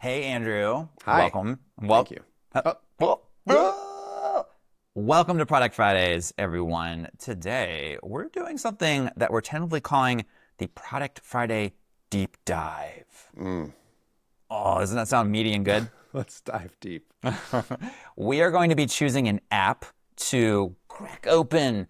Hey, Andrew. Hi. Thank you. Uh, welcome to Product Fridays, everyone. Today, we're doing something that we're tentatively calling the Product Friday Deep Dive. Mm. Oh, doesn't that sound meaty and good? Let's dive deep. We are going to be choosing an app to crack open,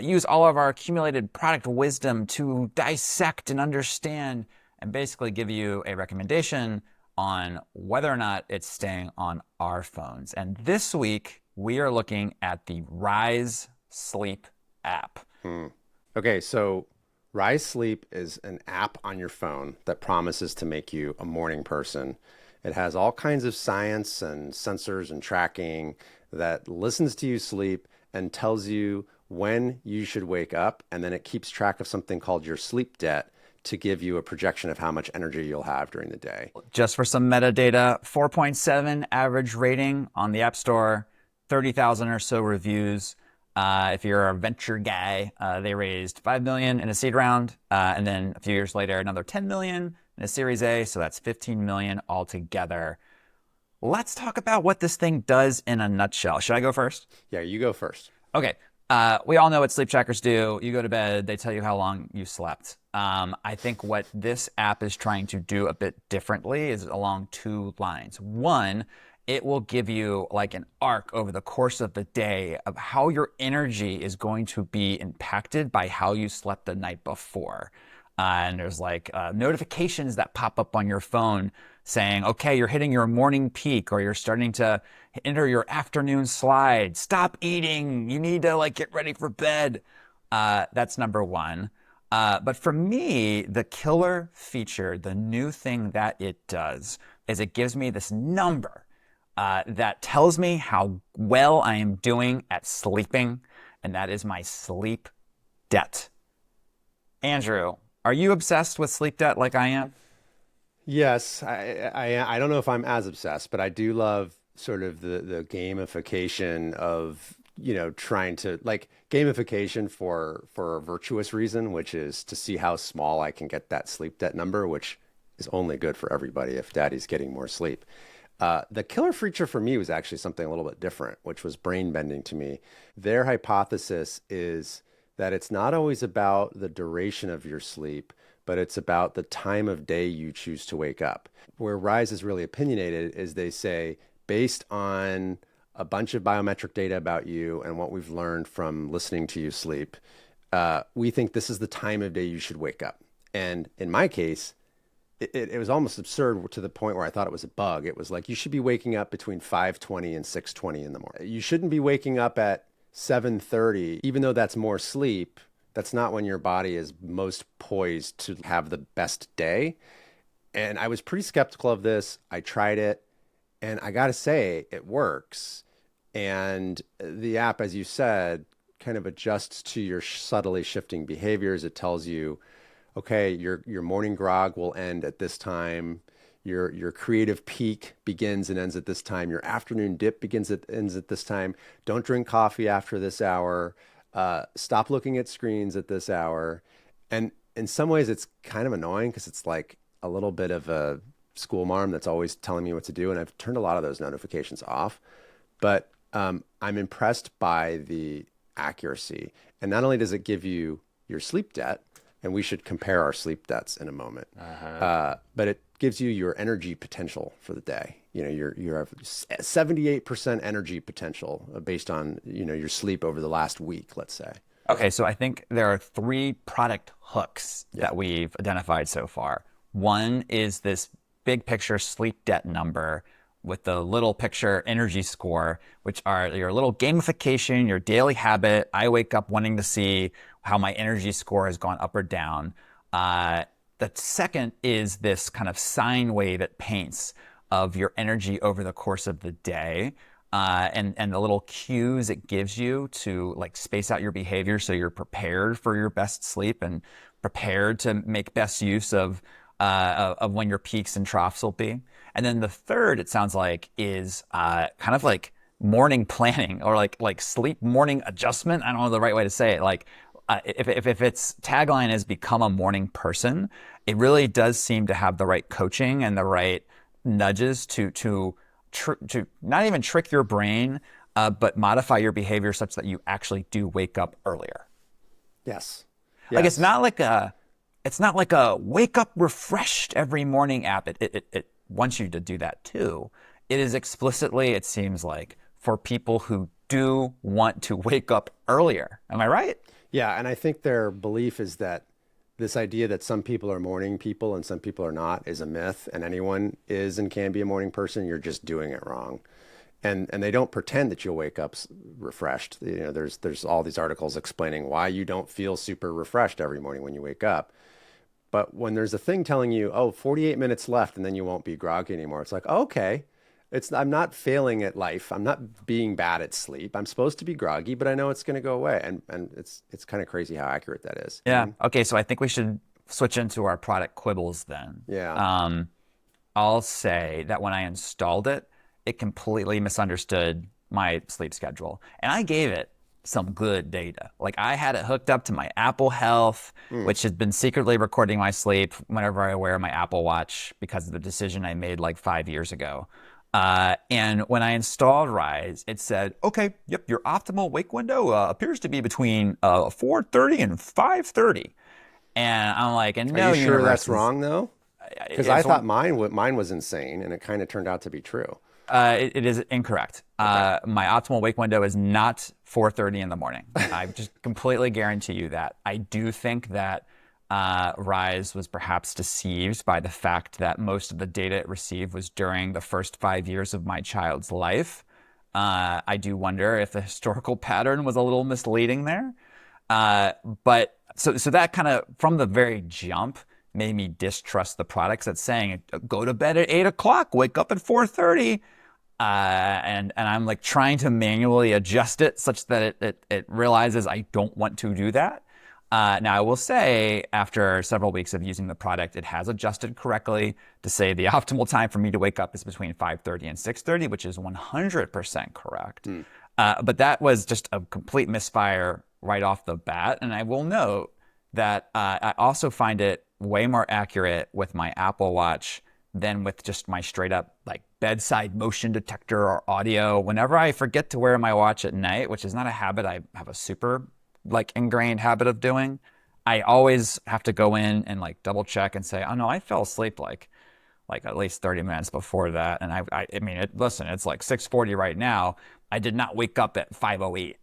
use all of our accumulated product wisdom to dissect and understand, and basically give you a recommendation on whether or not it's staying on our phones. And this week, we are looking at the Rise Sleep app. Mm. Okay, so Rise Sleep is an app on your phone that promises to make you a morning person. It has all kinds of science and sensors and tracking that listens to you sleep and tells you when you should wake up. And then it keeps track of something called your sleep debt to give you a projection of how much energy you'll have during the day. Just for some metadata, 4.7 average rating on the App Store, 30,000 or so reviews. If you're a venture guy, they raised 5 million in a seed round, and then a few years later, another 10 million in a Series A, so that's 15 million altogether. Let's talk about what this thing does in a nutshell. Should I go first? Yeah, you go first. Okay. We all know what sleep trackers do. You go to bed, they tell you how long you slept. I think what this app is trying to do a bit differently is along two lines. One, it will give you like an arc over the course of the day of how your energy is going to be impacted by how you slept the night before. And there's like notifications that pop up on your phone saying, okay, you're hitting your morning peak or you're starting to enter your afternoon slide. Stop eating. You need to like get ready for bed. That's number one. But for me, the killer feature, the new thing that it does is it gives me this number that tells me how well I am doing at sleeping, and that is my sleep debt. Andrew, are you obsessed with sleep debt like I am? Yes, I don't know if I'm as obsessed, but I do love sort of the gamification of, trying to like gamification for a virtuous reason, which is to see how small I can get that sleep debt number, which is only good for everybody if daddy's getting more sleep. The killer feature for me was actually something a little bit different, which was brain bending to me. Their hypothesis is that it's not always about the duration of your sleep, but it's about the time of day you choose to wake up. Where Rise is really opinionated is they say, based on a bunch of biometric data about you and what we've learned from listening to you sleep, we think this is the time of day you should wake up. And in my case, it was almost absurd to the point where I thought it was a bug. It was like, you should be waking up between 5:20 and 6:20 in the morning. You shouldn't be waking up at 7:30, even though that's more sleep. That's not when your body is most poised to have the best day. And I was pretty skeptical of this. I tried it, and I got to say, it works. And the app, as you said, kind of adjusts to your subtly shifting behaviors. It tells you, okay, your morning grog will end at this time. Your creative peak begins and ends at this time. Your afternoon dip ends at this time. Don't drink coffee after this hour. Stop looking at screens at this hour. And in some ways, it's kind of annoying because it's like a little bit of a school marm that's always telling me what to do. And I've turned a lot of those notifications off. But I'm impressed by the accuracy. And not only does it give you your sleep debt, and we should compare our sleep debts in a moment, but it gives you your energy potential for the day. You have 78% energy potential based on, your sleep over the last week, let's say. Okay, so I think there are three product hooks that we've identified so far. One is this big picture sleep debt number with the little picture energy score, which are your little gamification, your daily habit. I wake up wanting to see how my energy score has gone up or down. The second is this kind of sine wave it paints of your energy over the course of the day. And the little cues it gives you to like space out your behavior so you're prepared for your best sleep and prepared to make best use of when your peaks and troughs will be. And then the third, it sounds like, is kind of like morning planning or like sleep morning adjustment. I don't know the right way to say it. Like if its tagline is become a morning person, it really does seem to have the right coaching and the right nudges to not even trick your brain, but modify your behavior such that you actually do wake up earlier. Yes. Like Yes. it's not like a wake up refreshed every morning app. It wants you to do that too. It is explicitly, it seems like, for people who do want to wake up earlier. Am I right? Yeah, and I think their belief is that this idea that some people are morning people and some people are not is a myth, and anyone is and can be a morning person. You're just doing it wrong. And they don't pretend that you'll wake up refreshed. You know, there's all these articles explaining why you don't feel super refreshed every morning when you wake up. But when there's a thing telling you, oh, 48 minutes left and then you won't be groggy anymore, it's like, okay, I'm not failing at life. I'm not being bad at sleep. I'm supposed to be groggy, but I know it's going to go away. And it's kind of crazy how accurate that is. You know what I Yeah. mean? Okay, so I think we should switch into our product Quibbles then. Yeah. I'll say that when I installed it, it completely misunderstood my sleep schedule. And I gave it some good data. Like I had it hooked up to my Apple Health, which has been secretly recording my sleep whenever I wear my Apple Watch because of the decision I made like 5 years ago. And when I installed Rise, it said, okay, yep, your optimal wake window appears to be between 4:30 and 5:30. And I'm like, and Are no you sure universe that's is, wrong though? Because I it's thought mine was insane and it kind of turned out to be true. It is incorrect. Okay. My optimal wake window is not 4:30 in the morning. I just completely guarantee you that. I do think that Rise was perhaps deceived by the fact that most of the data it received was during the first 5 years of my child's life. I do wonder if the historical pattern was a little misleading there. But so that kind of from the very jump made me distrust the products that's saying go to bed at 8 o'clock, wake up at 4:30. And I'm like trying to manually adjust it such that it realizes I don't want to do that. Now I will say after several weeks of using the product, it has adjusted correctly to say the optimal time for me to wake up is between 5:30 and 6:30, which is 100% correct. But that was just a complete misfire right off the bat. And I will note that I also find it way more accurate with my Apple Watch than with just my straight up like bedside motion detector or audio. Whenever I forget to wear my watch at night, which is not a habit I have a super like ingrained habit of doing, I always have to go in and like double check and say, oh no, I fell asleep like at least 30 minutes before that. And I mean, listen, it's like 6:40 right now. I did not wake up at 5:08.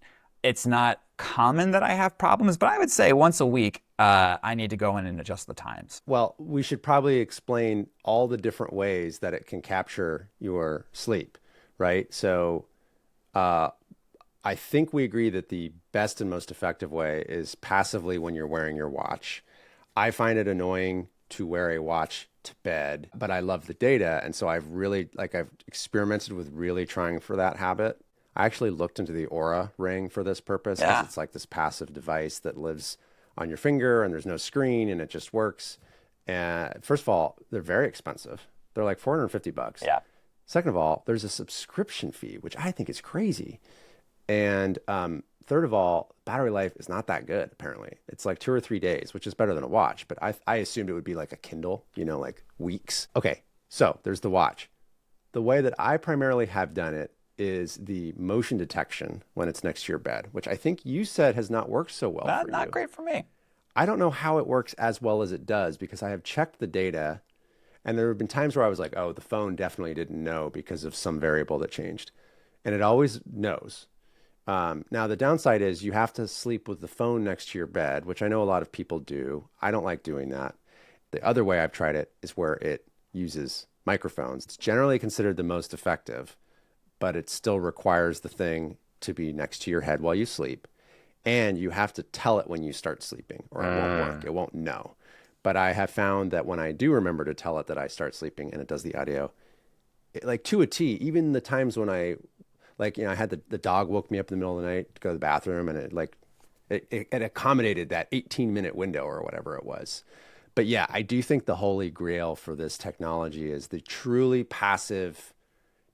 It's not common that I have problems, but I would say once a week, I need to go in and adjust the times. Well, we should probably explain all the different ways that it can capture your sleep, right? So, I think we agree that the best and most effective way is passively when you're wearing your watch. I find it annoying to wear a watch to bed, but I love the data. And so I've experimented with really trying for that habit. I actually looked into the Aura ring for this purpose because Yeah. it's like this passive device that lives on your finger and there's no screen and it just works. And first of all, they're very expensive. They're like $450. Yeah. Second of all, there's a subscription fee, which I think is crazy. And third of all, battery life is not that good, apparently. It's like 2 or 3 days, which is better than a watch. But I assumed it would be like a Kindle, like weeks. Okay, so there's the watch. The way that I primarily have done it is the motion detection when it's next to your bed, which I think you said has not worked so well for Not you. great for me. I don't know how it works as well as it does because I have checked the data and there have been times where I was like, oh, the phone definitely didn't know because of some variable that changed. And it always knows. Now, the downside is you have to sleep with the phone next to your bed, which I know a lot of people do. I don't like doing that. The other way I've tried it is where it uses microphones. It's generally considered the most effective, but it still requires the thing to be next to your head while you sleep. And you have to tell it when you start sleeping or it won't work. It won't know. But I have found that when I do remember to tell it that I start sleeping and it does the audio, like to a T, even the times when I had the dog woke me up in the middle of the night to go to the bathroom and it accommodated that 18-minute window or whatever it was. But yeah, I do think the holy grail for this technology is the truly passive,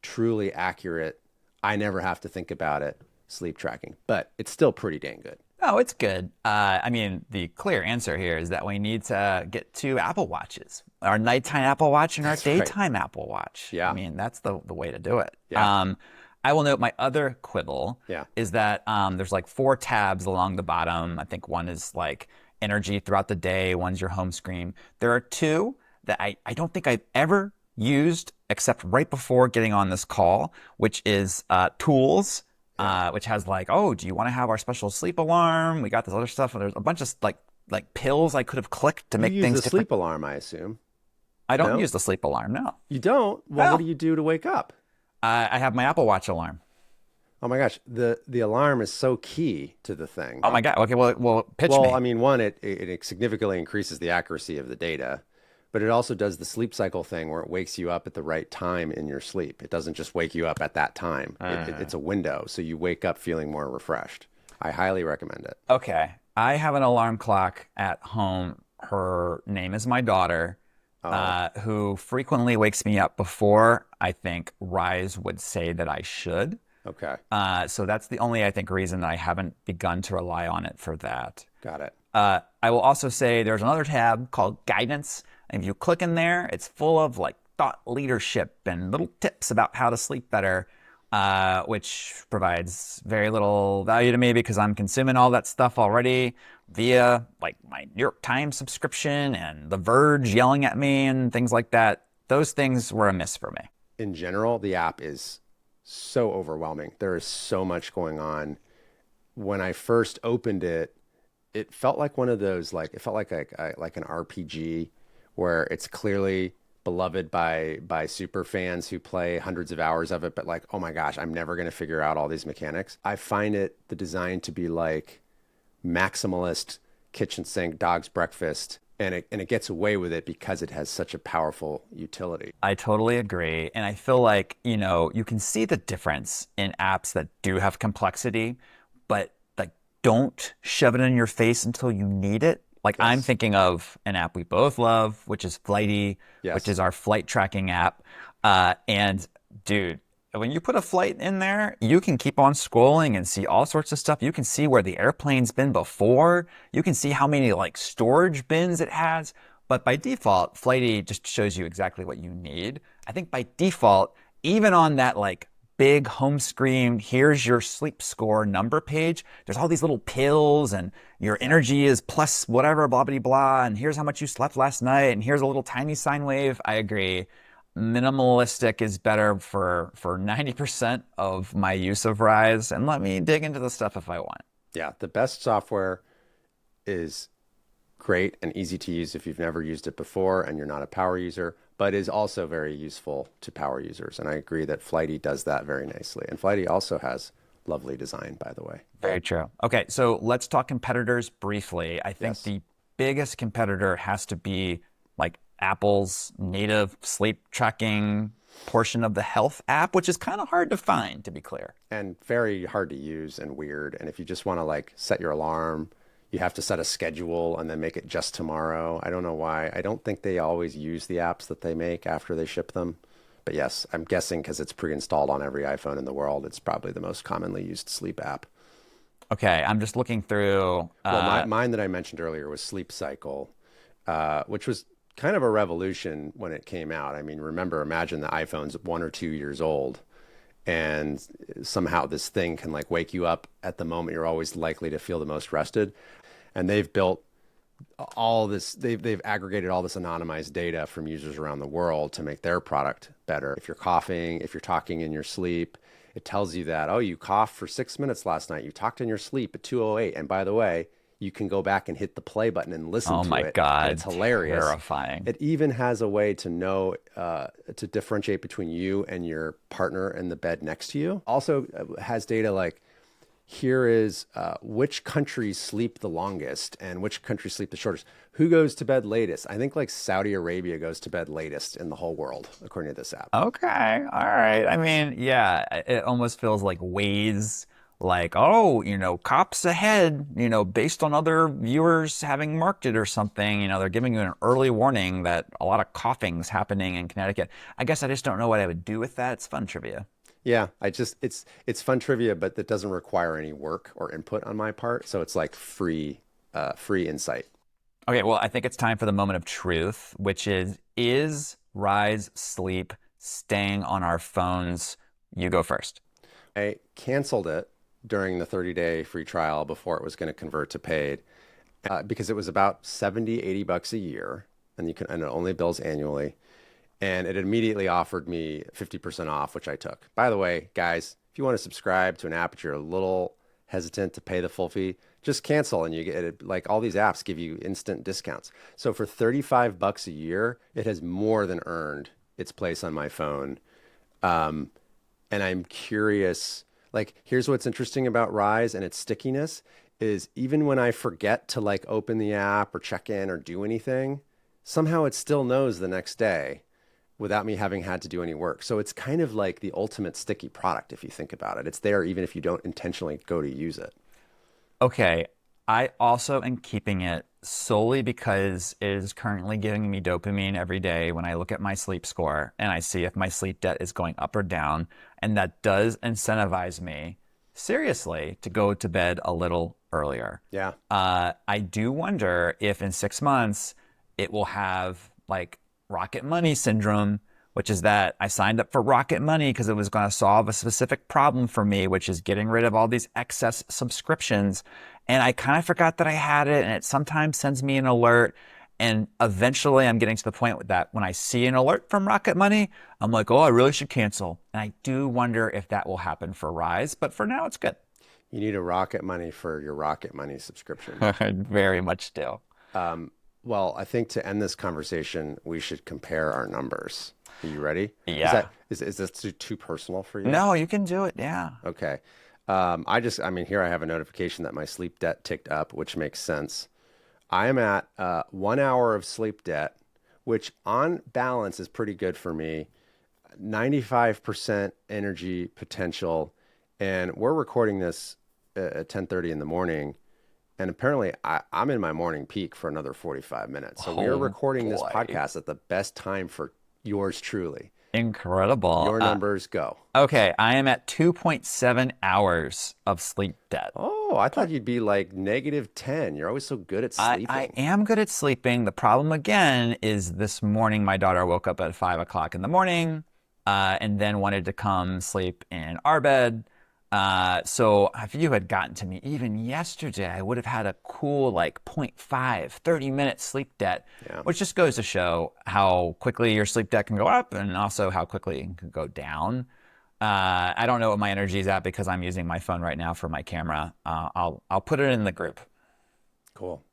truly accurate, I never have to think about it sleep tracking, but it's still pretty dang good. Oh, it's good. I mean, the clear answer here is that we need to get two Apple Watches, our nighttime Apple Watch and our That's right. daytime Apple Watch. I Yeah. mean, that's the way to do it. Yeah. I will note my other quibble Yeah. is that there's like four tabs along the bottom. I think one is like energy throughout the day, one's your home screen. There are two that I don't think I've ever used except right before getting on this call, which is tools, Yeah. which has like, oh, do you want to have our special sleep alarm? We got this other stuff, and there's a bunch of like pills I could have clicked to You make use things the different. sleep alarm, I assume. I don't No? use the sleep alarm. No, You don't? Well, what do no. you do to wake up? I have my Apple Watch alarm. Oh my gosh, the alarm is so key to the thing. Oh my God. Okay, well, pitch Well, I me. mean, one, it significantly increases the accuracy of the data, but it also does the sleep cycle thing where it wakes you up at the right time in your sleep. It doesn't just wake you up at that time. It's a window, so you wake up feeling more refreshed. I highly recommend it. Okay, I have an alarm clock at home. Her name is my daughter, Oh, who frequently wakes me up before I think Rise would say that I should. okay. So that's the only, I think, reason that I haven't begun to rely on it for that. Got it. I will also say there's another tab called Guidance. And if you click in there, it's full of like thought leadership and little tips about how to sleep better, which provides very little value to me because I'm consuming all that stuff already via like my New York Times subscription and The Verge yelling at me and things like that. Those things were a miss for me. In general, the app is so overwhelming. There is so much going on. When I first opened it, it felt like one of those like it felt like an RPG where it's clearly beloved by super fans who play hundreds of hours of it, but like, oh my gosh, I'm never going to figure out all these mechanics. I find it the design to be like maximalist kitchen sink dog's breakfast, and it gets away with it because it has such a powerful utility. I totally agree. And I feel like, you can see the difference in apps that do have complexity, but like don't shove it in your face until you need it. Like I'm Yes. thinking of an app we both love, which is Flighty, which Yes. is our flight tracking app. And dude, when you put a flight in there, you can keep on scrolling and see all sorts of stuff. You can see where the airplane's been before. You can see how many like storage bins it has. But by default, Flighty just shows you exactly what you need. I think by default, even on that like big home screen, here's your sleep score number page, there's all these little pills and your energy is plus whatever, blah, blah, blah. And here's how much you slept last night. And here's a little tiny sine wave. I agree. Minimalistic is better for 90% of my use of Rise. And let me dig into the stuff if I want. Yeah, the best software is great and easy to use if you've never used it before and you're not a power user, but is also very useful to power users. And I agree that Flighty does that very nicely. And Flighty also has lovely design, by the way. Very true. Okay, so let's talk competitors briefly. I think Yes. the biggest competitor has to be like Apple's native sleep tracking portion of the health app, which is kind of hard to find, to be clear. And very hard to use and weird. And if you just want to like set your alarm, you have to set a schedule and then make it just tomorrow. I don't know why. I don't think they always use the apps that they make after they ship them. But yes, I'm guessing because it's pre-installed on every iPhone in the world, it's probably the most commonly used sleep app. Okay, I'm just looking through. Well, mine that I mentioned earlier was Sleep Cycle, which was kind of a revolution when it came out. I mean, remember, imagine the iPhone's 1 or 2 years old, and somehow this thing can like wake you up at the moment you're always likely to feel the most rested. And they've built all this, they've aggregated all this anonymized data from users around the world to make their product better. If you're coughing, if you're talking in your sleep, it tells you that, oh, you coughed for 6 minutes last night. You talked in your sleep at 2:08. And by the way, you can go back and hit the play button and listen Oh to my it. And God, it's hilarious. terrifying. It even has a way to know, to differentiate between you and your partner in the bed next to you. Also has data like, here is which countries sleep the longest and which countries sleep the shortest. Who goes to bed latest? I think like Saudi Arabia goes to bed latest in the whole world, according to this app. Okay, all right. I mean, yeah, it almost feels like Waze, like, oh, cops ahead, based on other viewers having marked it or something. They're giving you an early warning that a lot of coughing's happening in Connecticut. I guess I just don't know what I would do with that. It's fun trivia. Yeah, it's fun trivia, but that doesn't require any work or input on my part. So it's like free insight. Okay, well, I think it's time for the moment of truth, which is Rise Sleep staying on our phones? You go first. I canceled it during the 30-day free trial before it was going to convert to paid because it was about 70, 80 bucks a year, and it only bills annually. And it immediately offered me 50% off, which I took. By the way, guys, if you want to subscribe to an app, but you're a little hesitant to pay the full fee, just cancel and you get it. Like all these apps give you instant discounts. So for 35 bucks a year, it has more than earned its place on my phone. Um, and I'm curious, like, here's what's interesting about Rise and its stickiness is even when I forget to like open the app or check in or do anything, somehow it still knows the next day without me having had to do any work. So it's kind of like the ultimate sticky product if you think about it. It's there even if you don't intentionally go to use it. Okay, I also am keeping it solely because it is currently giving me dopamine every day when I look at my sleep score and I see if my sleep debt is going up or down. And that does incentivize me, seriously, to go to bed a little earlier. Yeah. I do wonder if in 6 months it will have like Rocket Money syndrome, which is that I signed up for Rocket Money because it was going to solve a specific problem for me, which is getting rid of all these excess subscriptions. And I kind of forgot that I had it, and it sometimes sends me an alert. And eventually I'm getting to the point with that when I see an alert from Rocket Money, I'm like, oh, I really should cancel. And I do wonder if that will happen for Rise, but for now it's good. You need a Rocket Money for your Rocket Money subscription. I very much do. Well, I think to end this conversation, we should compare our numbers. Are you ready? Yeah. Is this too personal for you? No, you can do it. Yeah. Okay. I mean, here I have a notification that my sleep debt ticked up, which makes sense. I am at 1 hour of sleep debt, which on balance is pretty good for me. 95% energy potential, and we're recording this at 10:30 in the morning. And apparently, I'm in my morning peak for another 45 minutes. So we are Oh recording this boy. podcast at the best time for yours truly. Incredible. Your numbers go. Okay, I am at 2.7 hours of sleep debt. Oh, I thought you'd be like -10. You're always so good at I sleeping. am good at sleeping. The problem again is this morning my daughter woke up at 5 o'clock in the morning and then wanted to come sleep in our bed. So if you had gotten to me even yesterday, I would have had a cool like 0.5, 30-minute sleep debt, Yeah. which just goes to show how quickly your sleep debt can go up and also how quickly it can go down. I don't know what my energy is at because I'm using my phone right now for my camera. I'll put it in the group. Cool.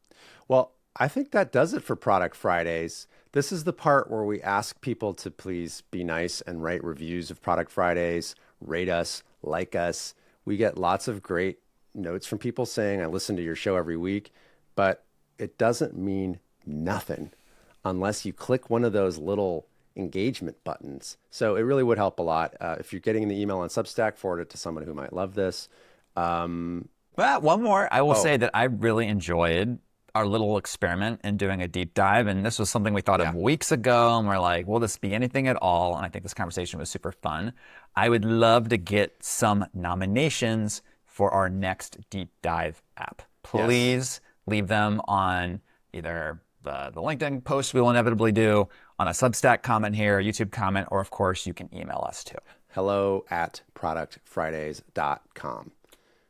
Well, I think that does it for Product Fridays. This is the part where we ask people to please be nice and write reviews of Product Fridays, rate us, like us. We get lots of great notes from people saying, I listen to your show every week, but it doesn't mean nothing unless you click one of those little engagement buttons. So it really would help a lot. If you're getting the email on Substack, forward it to someone who might love this. But one more, I will Oh, say that I really enjoyed our little experiment in doing a deep dive. And this was something we thought yeah. of weeks ago. And we're like, will this be anything at all? And I think this conversation was super fun. I would love to get some nominations for our next deep dive app. Yes. Please leave them on either the LinkedIn post we will inevitably do, on a Substack comment here, a YouTube comment, or of course, you can email us too. hello@productfridays.com.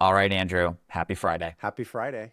All right, Andrew. Happy Friday. Happy Friday.